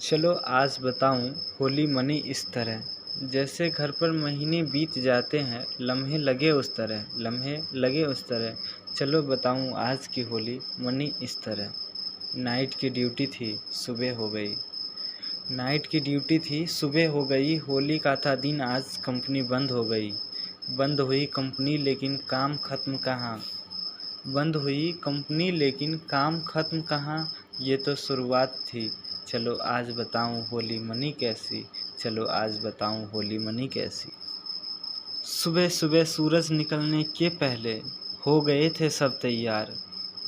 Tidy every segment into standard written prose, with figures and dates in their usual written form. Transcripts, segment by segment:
चलो आज बताऊं होली मनी इस तरह। जैसे घर पर महीने बीत जाते हैं, लम्हे लगे उस तरह, लम्हे लगे उस तरह। चलो बताऊं आज की होली मनी इस तरह। नाइट की ड्यूटी थी, सुबह हो गई। नाइट की ड्यूटी थी, सुबह हो गई। होली का था दिन, आज कंपनी बंद हो गई। बंद हुई कंपनी लेकिन काम ख़त्म कहाँ। बंद हुई कंपनी लेकिन काम ख़त्म कहाँ। ये तो शुरुआत थी। चलो आज बताऊं होली मनी कैसी। चलो आज बताऊं होली मनी कैसी। सुबह सुबह सूरज निकलने के पहले हो गए थे सब तैयार।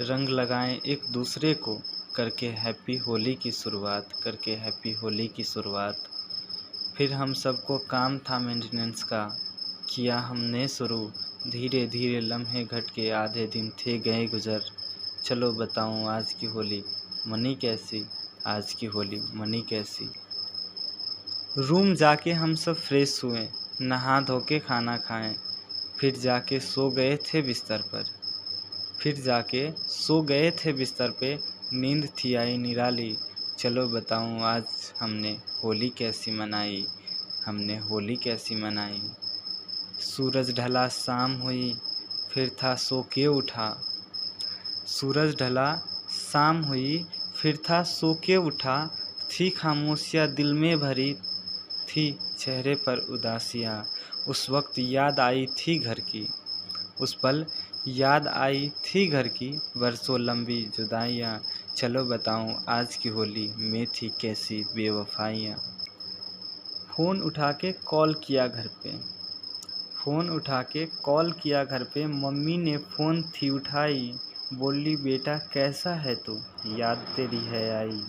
रंग लगाएं एक दूसरे को, करके हैप्पी होली की शुरुआत, करके हैप्पी होली की शुरुआत। फिर हम सबको काम था मेंटेनेंस का, किया हमने शुरू। धीरे धीरे लम्हे घट के आधे दिन थे गए गुजर। चलो बताऊं आज की होली मनी कैसी। आज की होली मनी कैसी। रूम जाके हम सब फ्रेश हुए, नहा धो के खाना खाएं। फिर जाके सो गए थे बिस्तर पर। फिर जाके सो गए थे बिस्तर पे। नींद थी आई निराली। चलो बताऊं आज हमने होली कैसी मनाई। हमने होली कैसी मनाई। सूरज ढला शाम हुई, फिर था सो के उठा। सूरज ढला शाम हुई, फिर था सो के उठा। थी खामोशियाँ दिल में भरी, थी चेहरे पर उदासियाँ। उस वक्त याद आई थी घर की, उस पल याद आई थी घर की। बरसों लंबी जुदाइयाँ। चलो बताऊं आज की होली में थी कैसी बेवफाइयाँ। फ़ोन उठा के कॉल किया घर पे। फ़ोन उठा के कॉल किया घर पे। मम्मी ने फ़ोन थी उठाई। बोली बेटा कैसा है तू, याद तेरी है आई।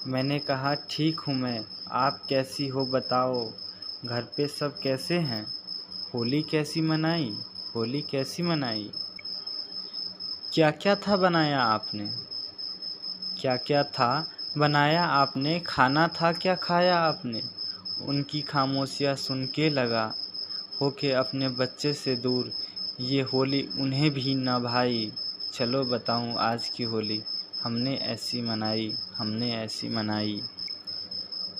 मैंने कहा ठीक हूँ मैं, आप कैसी हो बताओ। घर पे सब कैसे हैं, होली कैसी मनाई। होली कैसी मनाई। क्या क्या था बनाया आपने। क्या क्या था बनाया आपने। खाना था क्या खाया आपने। उनकी खामोशियाँ सुन के लगा, होके अपने बच्चे से दूर ये होली उन्हें भी न भाई। चलो बताऊं आज की होली हमने ऐसी मनाई। हमने ऐसी मनाई।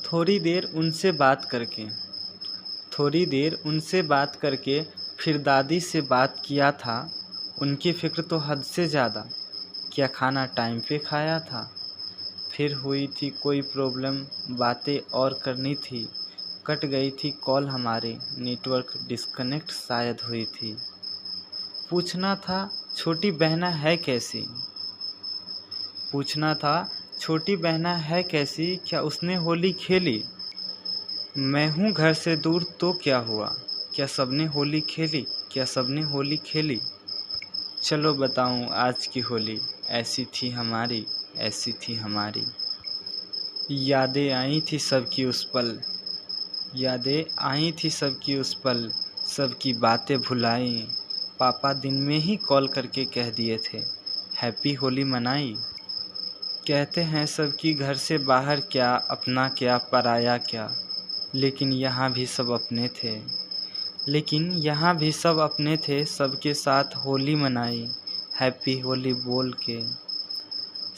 थोड़ी देर उनसे बात करके, थोड़ी देर उनसे बात करके फिर दादी से बात किया था। उनकी फ़िक्र तो हद से ज़्यादा, क्या खाना टाइम पे खाया था। फिर हुई थी कोई प्रॉब्लम, बातें और करनी थी। कट गई थी कॉल हमारी, नेटवर्क डिस्कनेक्ट शायद हुई थी। पूछना था छोटी बहना है कैसी। पूछना था छोटी बहना है कैसी, क्या उसने होली खेली। मैं हूँ घर से दूर तो क्या हुआ, क्या सबने होली खेली। क्या सबने होली खेली। चलो बताऊँ आज की होली ऐसी थी हमारी, ऐसी थी हमारी। यादें आई थी सबकी उस पल, यादें आई थी सबकी उस पल। सबकी बातें भुलाई। पापा दिन में ही कॉल करके कह दिए थे हैप्पी होली मनाई। कहते हैं सबकी घर से बाहर क्या, अपना क्या पराया क्या। लेकिन यहाँ भी सब अपने थे, लेकिन यहाँ भी सब अपने थे। सबके साथ होली मनाई हैप्पी होली बोल के।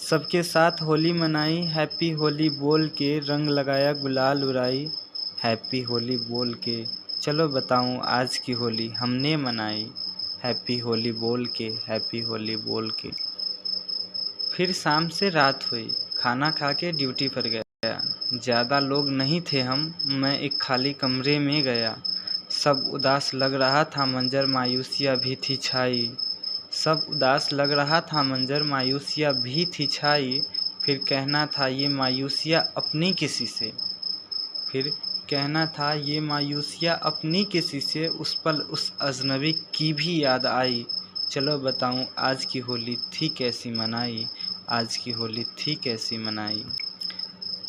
सबके साथ होली मनाई हैप्पी होली बोल के। रंग लगाया गुलाल उड़ाई हैप्पी होली बोल के। चलो बताऊं आज की होली हमने मनाई हैप्पी होली बोल के, हैप्पी होली बोल के। फिर शाम से रात हुई, खाना खा के ड्यूटी पर गया। ज़्यादा लोग नहीं थे हम, मैं एक खाली कमरे में गया। सब उदास लग रहा था मंजर, मायूसियाँ भी थी छाई। सब उदास लग रहा था मंजर, मायूसियाँ भी थी छाई। फिर कहना था ये मायूसियाँ अपनी किसी से। फिर कहना था ये मायूसियाँ अपनी किसी से। उस पल उस अजनबी की भी याद आई। चलो बताऊं आज की होली थी कैसी मनाई। आज की होली थी कैसी मनाई।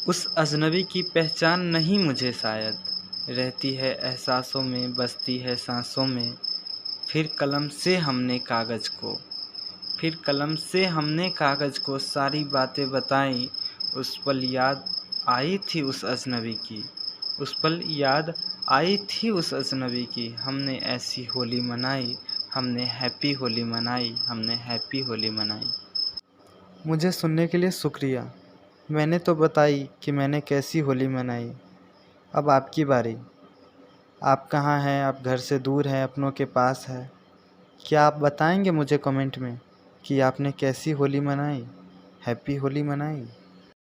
उस अजनबी की पहचान नहीं मुझे शायद, रहती है एहसासों में, बसती है सांसों में। फिर कलम से हमने कागज़ को, फिर कलम से हमने कागज़ को सारी बातें बताईं। उस पल याद आई थी उस अजनबी की, उस पल याद आई थी उस अजनबी की। हमने ऐसी होली मनाई, हमने हैप्पी होली मनाई, हमने हैप्पी होली मनाई। मुझे सुनने के लिए शुक्रिया। मैंने तो बताई कि मैंने कैसी होली मनाई। अब आपकी बारी। आप कहाँ हैं? आप घर से दूर हैं, अपनों के पास है? क्या आप बताएंगे मुझे कमेंट में कि आपने कैसी होली मनाई? हैप्पी होली मनाई।